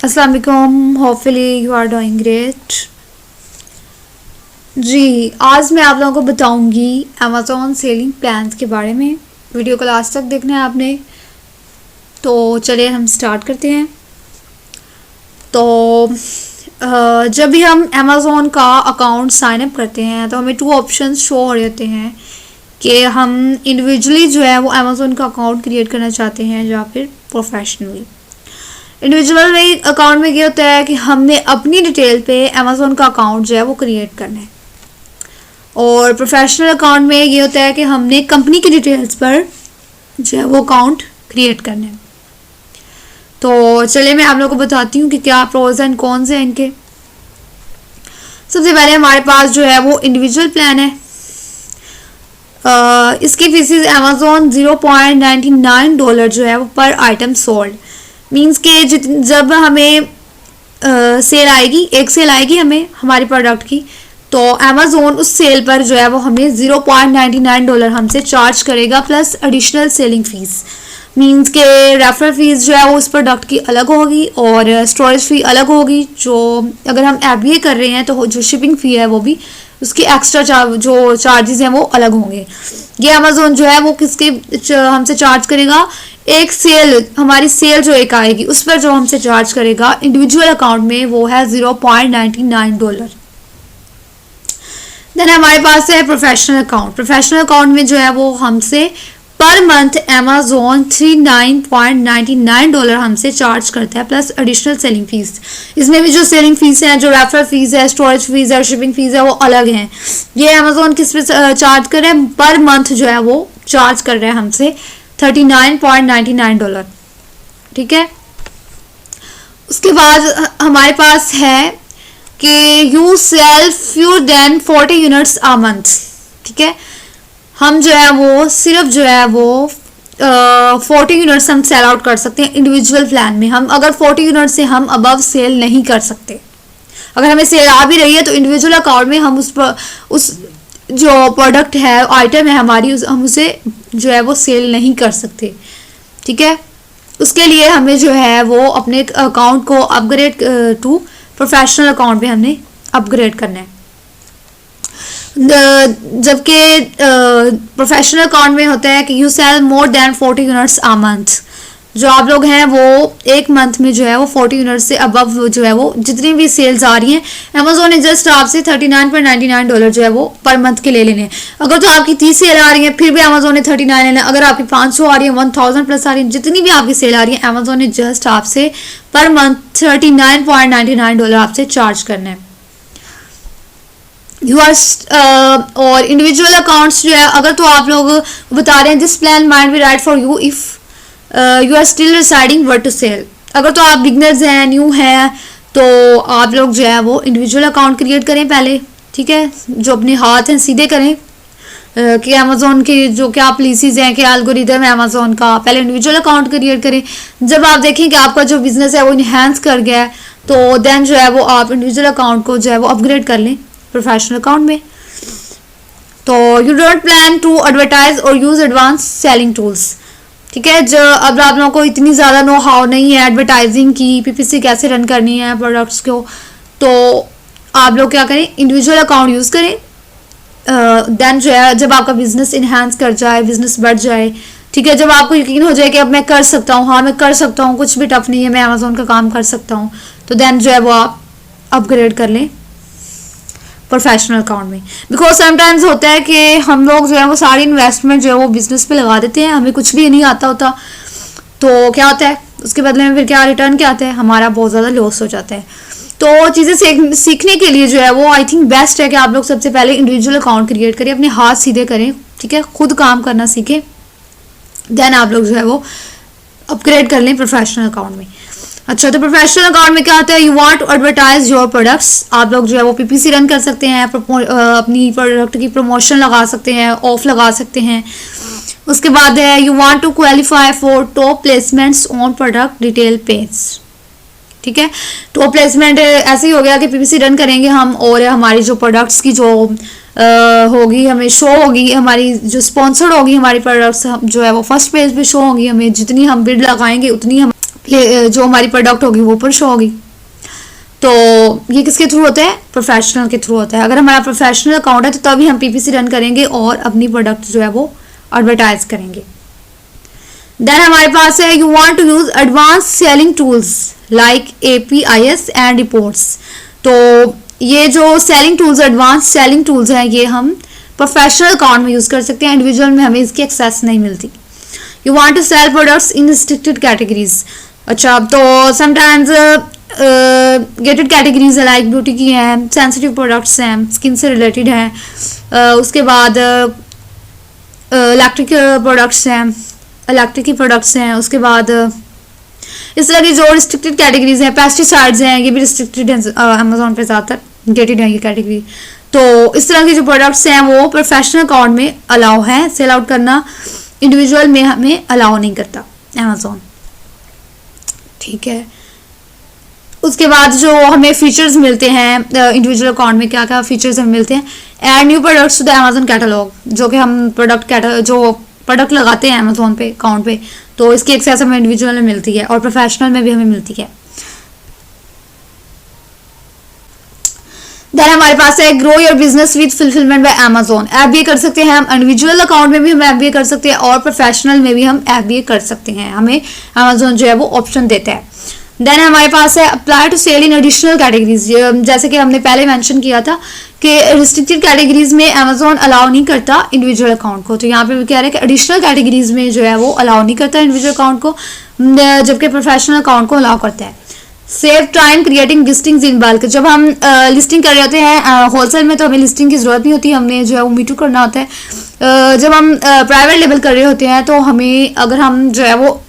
अस्सलाम वालेकुम, hopefully you are doing great. जी, आज मैं आप लोगों को बताऊंगी अमेज़ॉन सेलिंग प्लान्स के बारे में। वीडियो को लास्ट तक देखना है आपने। तो चलिए हम स्टार्ट करते हैं। तो जब भी हम अमेज़ॉन का अकाउंट साइन अप करते हैं तो हमें 2 ऑप्शंस शो हो जाते हैं कि हम इंडिविजुअली जो है वो अमेज़ॉन का अकाउंट क्रिएट करना चाहते हैं या फिर प्रोफेशनली। इंडिविजुअल में अकाउंट में ये होता है कि हमने अपनी डिटेल पे अमेज़ॉन का अकाउंट जो है वो क्रिएट करना है, और प्रोफेशनल अकाउंट में ये होता है कि हमने कंपनी की डिटेल्स पर जो है वो अकाउंट क्रिएट करना है। तो चलिए मैं आप लोगों को बताती हूँ कि क्या प्रोज एंड कॉन्स हैं इनके। सबसे पहले हमारे पास जो है वो इंडिविजुअल प्लान है। इसकी फीसिस अमेज़ॉन $0.99 जो है वो पर आइटम सोल्ड, मीन्स के जब हमें सेल आएगी, एक सेल आएगी हमें हमारी प्रोडक्ट की, तो अमेज़ॉन उस सेल पर जो है वो हमें $0.99 हमसे चार्ज करेगा plus additional selling fees. Means के रेफरल फीस जो है वो उस प्रोडक्ट की अलग होगी और स्टोरेज फी अलग होगी। जो अगर हम FBA कर रहे हैं तो जो शिपिंग फ़ी है वो भी उसकी एक्स्ट्रा जो चार्जेस हैं वो अलग होंगे। ये अमेज़ॉन जो है वो किसके हमसे चार्ज करेगा, एक सेल, हमारी सेल जो एक आएगी उस पर जो हमसे चार्ज करेगा इंडिविजुअल अकाउंट में वो है $0.99। देन हमारे पास है प्रोफेशनल अकाउंट। प्रोफेशनल अकाउंट में जो है वो हमसे पर मंथ अमेज़ॉन $39.99 हमसे चार्ज करता है प्लस एडिशनल सेलिंग फीस। इसमें भी जो सेलिंग फीस है, जो रेफरल फीस है, स्टोरेज फीस है, शिपिंग फीस है वो अलग हैं। ये अमेज़ॉन किस पे चार्ज कर रहे हैं, पर मंथ जो है वो चार्ज कर रहे हैं हमसे $39.99। ठीक है। उसके बाद हमारे पास है कि you sell fewer than 40 units a month. ठीक है, हम जो है वो सिर्फ जो है वो 40 यूनिट्स हम सेल आउट कर सकते हैं इंडिविजुअल प्लान में। हम अगर 40 यूनिट से हम अबव सेल नहीं कर सकते। अगर हमें सेल आ भी रही है तो इंडिविजुअल अकाउंट में हम उस जो प्रोडक्ट है, आइटम है हमारी, हम उसे जो है वो सेल नहीं कर सकते। ठीक है, उसके लिए हमें जो है वो अपने अकाउंट को अपग्रेड टू प्रोफेशनल अकाउंट में हमने अपग्रेड करना है। जबकि प्रोफेशनल अकाउंट में होता है कि you sell more than 40 units a month. जो आप लोग हैं वो एक मंथ में जो है वो 40 यूनिट से अबव जो है वो जितनी भी सेल्स आ रही हैं, अमेज़ॉन ने जस्ट आपसे $39.99 जो है वो पर मंथ के ले लेने हैं। अगर तो आपकी 30 सेल आ रही है फिर भी अमेज़ॉन ने 39 लेना है। अगर आपकी 500 आ रही है, 1000 प्लस आ रही है, जितनी भी आपकी सेल आ रही है, अमेज़ॉन ने जस्ट आपसे पर मंथ $39.99 आपसे चार्ज करना है। और इंडिविजुअल अकाउंट्स जो है, अगर तो आप लोग बता रहे हैं this plan might be right for you if you are still deciding what to sell. अगर तो आप बिगनर्स हैं, न्यू हैं, तो आप लोग जो है वो इंडिविजुअल अकाउंट क्रिएट करें पहले। ठीक है, जो अपने हाथ हैं सीधे करें कि अमेज़ॉन के जो क्या पॉलिसीज़ हैं, क्या एल्गोरिदम है अमेज़ॉन का, पहले इंडिविजुअल अकाउंट क्रिएट करें। जब आप देखें कि आपका जो बिज़नेस है वो इन्हेंस कर गया है तो देन जो है वो आप इंडिविजुअल अकाउंट को जो है वो अपग्रेड कर लें प्रोफेशनल अकाउंट में। तो you don't plan to advertise और यूज़ एडवांस सेलिंग टूल्स। ठीक है, जो अब आप लोगों को इतनी ज़्यादा नो हाउ नहीं है एडवर्टाइजिंग की, PPC कैसे रन करनी है प्रोडक्ट्स को, तो आप लोग क्या करें, इंडिविजुअल अकाउंट यूज़ करें। देन जो है जब आपका बिजनेस इन्हांस कर जाए, बिजनेस बढ़ जाए, ठीक है, जब आपको यकीन हो जाए कि अब मैं कर सकता हूँ, हाँ मैं कर सकता हूँ, कुछ भी टफ नहीं है, मैं अमेज़ॉन का काम कर सकता हूँ, तो देन जो है वो आप अपग्रेड कर लें प्रोफेशनल अकाउंट में। बिकॉज समटाइम्स होता है कि हम लोग जो है वो सारी इन्वेस्टमेंट जो है वो बिजनेस पे लगा देते हैं, हमें कुछ भी नहीं आता होता, तो क्या होता है उसके बदले में फिर क्या रिटर्न क्या आता है, हमारा बहुत ज़्यादा लॉस हो जाता है। तो चीज़ें सीखने के लिए जो है वो आई थिंक बेस्ट है कि आप लोग सबसे पहले इंडिविजुअल अकाउंट क्रिएट करें, अपने हाथ सीधे करें। ठीक है, खुद काम करना सीखें, देन आप लोग जो है वो अपग्रेड कर लें प्रोफेशनल अकाउंट में। अच्छा, तो प्रोफेशनल अकाउंट में क्या होता है, you want to advertise your products. आप लोग जो है वो PPC रन कर सकते हैं, अपनी प्रोडक्ट की प्रमोशन लगा सकते हैं, ऑफ लगा सकते हैं। उसके बाद है you want to qualify for top placements on product detail page. ठीक है, टॉप प्लेसमेंट ऐसे ही हो गया कि PPC रन करेंगे हम और हमारी जो प्रोडक्ट्स की जो होगी, हमें शो होगी, हमारी जो स्पॉन्सर्ड होगी हमारी प्रोडक्ट्स जो है वो फर्स्ट पेज पे शो होंगी। हमें जितनी हम बिड लगाएंगे उतनी हम जो हमारी प्रोडक्ट होगी वो ऊपर शो होगी। तो ये किसके थ्रू होता है? प्रोफेशनल के थ्रू होता है। अगर हमारा प्रोफेशनल अकाउंट है तो तभी हम पीपीसी रन करेंगे और अपनी प्रोडक्ट जो है वो एडवर्टाइज करेंगे। देन हमारे पास है you want to use advance selling tools like APIs and reports. तो ये जो selling tools, advance selling tools हैं, ये हम प्रोफेशनल अकाउंट में यूज कर सकते हैं, इंडिविजुअल में हमें इसकी एक्सेस नहीं मिलती। You want to sell products in restricted categories. अच्छा, तो समटाइम्स गेटेड कैटेगरीज है, लाइक ब्यूटी की हैं, सेंसिटिव प्रोडक्ट्स हैं, स्किन से रिलेटेड हैं, उसके बाद इलेक्ट्रिक प्रोडक्ट्स हैं, इलेक्ट्रिक की प्रोडक्ट्स हैं, उसके बाद इस तरह की जो रिस्ट्रिक्टेड कैटेगरीज हैं, पेस्टिसाइड्स हैं, ये भी रिस्ट्रिक्टेड हैं अमेजोन पे ज़्यादातर गेटेड है ये कैटेगरी। तो इस तरह की जो प्रोडक्ट्स हैं वो प्रोफेशनल अकाउंट में अलाउ है सेल आउट करना, इंडिविजुअल में हमें अलाउ नहीं करता अमेजोन। ठीक है, उसके बाद जो हमें फीचर्स मिलते हैं इंडिविजुअल अकाउंट में, क्या क्या फीचर्स हमें मिलते हैं? Add new products to the Amazon catalog, जो कि हम प्रोडक्ट लगाते हैं अमेजोन पे अकाउंट पे, तो इसकी एक्सेस हमें इंडिविजुअल में मिलती है और प्रोफेशनल में भी हमें मिलती है। देन हमारे पास है grow your business with fulfilment bye Amazon. FBA कर सकते हैं हम, इंडिविजुअल अकाउंट में भी हम FBA कर सकते हैं और प्रोफेशनल में भी हम FBA कर सकते हैं, हमें अमेजोन जो है वो ऑप्शन देता है। देन हमारे पास है apply to sell in additional categories. जैसे कि हमने पहले मेंशन किया था कि रिस्ट्रिक्टेड कैटेगरीज में अमेजोन अलाउ नहीं करता इंडिविजुअल अकाउंट को, तो यहाँ पे भी कह रहे हैं कि एडिशनल कैटेगरीज में जो है वो अलाउ नहीं करता इंडिविजुअल अकाउंट को, जबकि प्रोफेशनल अकाउंट को अलाउ करता है। Save time creating listings in bulk. जब हम लिस्टिंग कर रहे होते हैं होलसेल में तो हमें लिस्टिंग की जरूरत नहीं होती, हमने जो है वो मीटू करना होता है। जब हम प्राइवेट लेवल कर रहे होते हैं तो हमें, अगर हम जो है वो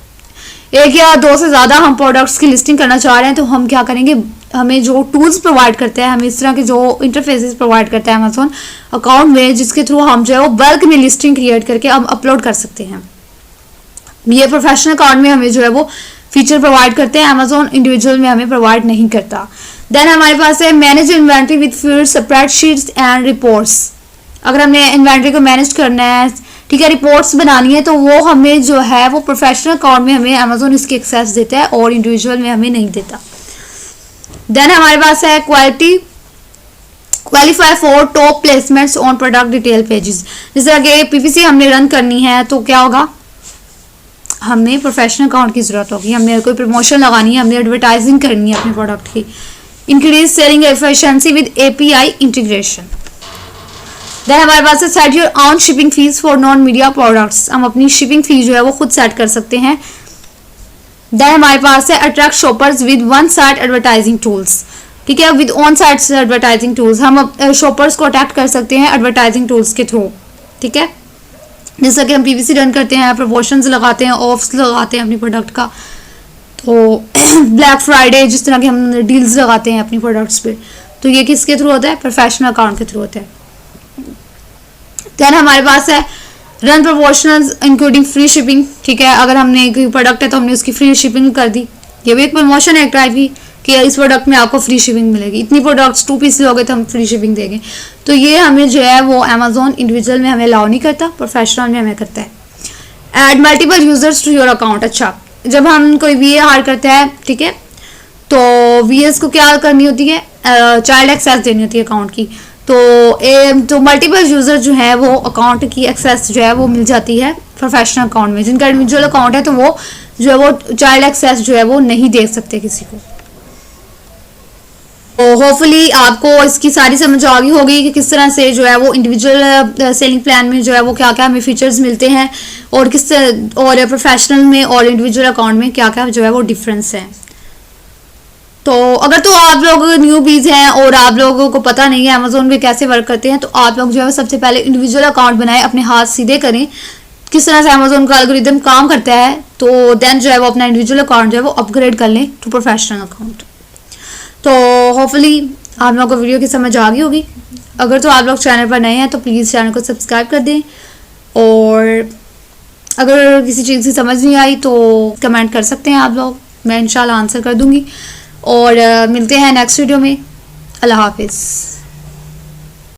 एक या दो से ज़्यादा हम प्रोडक्ट्स की लिस्टिंग करना चाह रहे हैं तो हम क्या करेंगे, हमें जो टूल्स प्रोवाइड करते हैं, हमें इस तरह के जो इंटरफेसेस प्रोवाइड करता है अमेजोन अकाउंट में, जिसके थ्रू हम जो है वो बल्क में लिस्टिंग क्रिएट करके हम अपलोड कर सकते हैं। ये प्रोफेशनल अकाउंट में हमें जो है वो फीचर प्रोवाइड करते हैं अमेजोन, इंडिविजुअल में हमें प्रोवाइड नहीं करता। देन हमारे पास है manage inventory with field spreadsheets and reports. अगर हमने इन्वेंट्री को मैनेज करना है, ठीक है, रिपोर्ट्स बनानी है, तो वो हमें जो है वो प्रोफेशनल अकाउंट में हमें अमेजोन इसकी एक्सेस देता है और इंडिविजुअल में हमें नहीं देता। देन हमारे पास है qualify for top placements on product detail pages. जिस तरह के पीपीसी हमने रन करनी है तो क्या होगा, हमें प्रोफेशनल अकाउंट की जरूरत होगी, हमने कोई प्रमोशन लगानी है, हमने एडवर्टाइजिंग करनी है अपने प्रोडक्ट की। Increase selling efficiency with API integration. Then हमारे पास है set your own shipping fees for non media products. हम अपनी शिपिंग फी जो है वो खुद सेट कर सकते हैं। देन हमारे पास है attract shoppers with one site advertising tools. ठीक है, with on site advertising tools हम शॉपर्स को अट्रैक्ट कर सकते हैं एडवर्टाइजिंग टूल्स के थ्रू। ठीक है, जैसा कि हम PPC रन करते हैं, प्रमोशंस लगाते हैं, ऑफ्स लगाते हैं अपनी प्रोडक्ट का, तो ब्लैक फ्राइडे जिस तरह के हम डील्स लगाते हैं अपनी प्रोडक्ट्स पे, तो ये किसके थ्रू होता है? प्रोफेशनल अकाउंट के थ्रू होता है। देन हमारे पास है run promotions including free shipping. ठीक है, अगर हमने कोई प्रोडक्ट है तो हमने उसकी फ्री शिपिंग कर दी, ये भी एक प्रमोशन है एक टाइप की, कि इस प्रोडक्ट में आपको फ्री शिपिंग मिलेगी, इतनी प्रोडक्ट्स 2 पीस लोगे तो हम फ्री शिपिंग देंगे। तो ये हमें जो है वो अमेजोन इंडिविजुअल में हमें अलाउ नहीं करता, प्रोफेशनल में हमें करता है। Add multiple users to your account. अच्छा, जब हम कोई VA हायर करते हैं, ठीक है, तो VAs को क्या करनी होती है, चाइल्ड एक्सेस देनी होती है अकाउंट की, तो मल्टीपल यूजर जो है वो अकाउंट की एक्सेस जो है वो मिल जाती है प्रोफेशनल अकाउंट में। जिनका इंडिविजुअल अकाउंट है तो वो जो है वो चाइल्ड एक्सेस जो है वो नहीं दे सकते किसी को। तो होपफुली आपको इसकी सारी समझ आ गई होगी कि किस तरह से जो है वो इंडिविजुअल सेलिंग प्लान में जो है वो क्या क्या हमें फीचर्स मिलते हैं और किस और प्रोफेशनल में और इंडिविजुअल अकाउंट में क्या क्या जो है वो डिफरेंस है। तो अगर तो आप लोग न्यूबीज हैं और आप लोगों को पता नहीं है अमेजोन पे कैसे वर्क करते हैं, तो आप लोग जो है सबसे पहले इंडिविजुअल अकाउंट बनाएं, अपने हाथ सीधे करें किस तरह से अमेजोन का एल्गोरिदम काम करता है, तो देन जो है वो अपना इंडिविजुअल अकाउंट जो है वो अपग्रेड कर लें टू प्रोफेशनल अकाउंट। तो होपफुली आप लोगों को वीडियो की समझ आ गई होगी। अगर तो आप लोग चैनल पर नए हैं तो प्लीज़ चैनल को सब्सक्राइब कर दें, और अगर किसी चीज़ की समझ नहीं आई तो कमेंट कर सकते हैं आप लोग, मैं इंशाल्लाह आंसर कर दूंगी। और मिलते हैं नेक्स्ट वीडियो में। अल्लाह हाफिज़।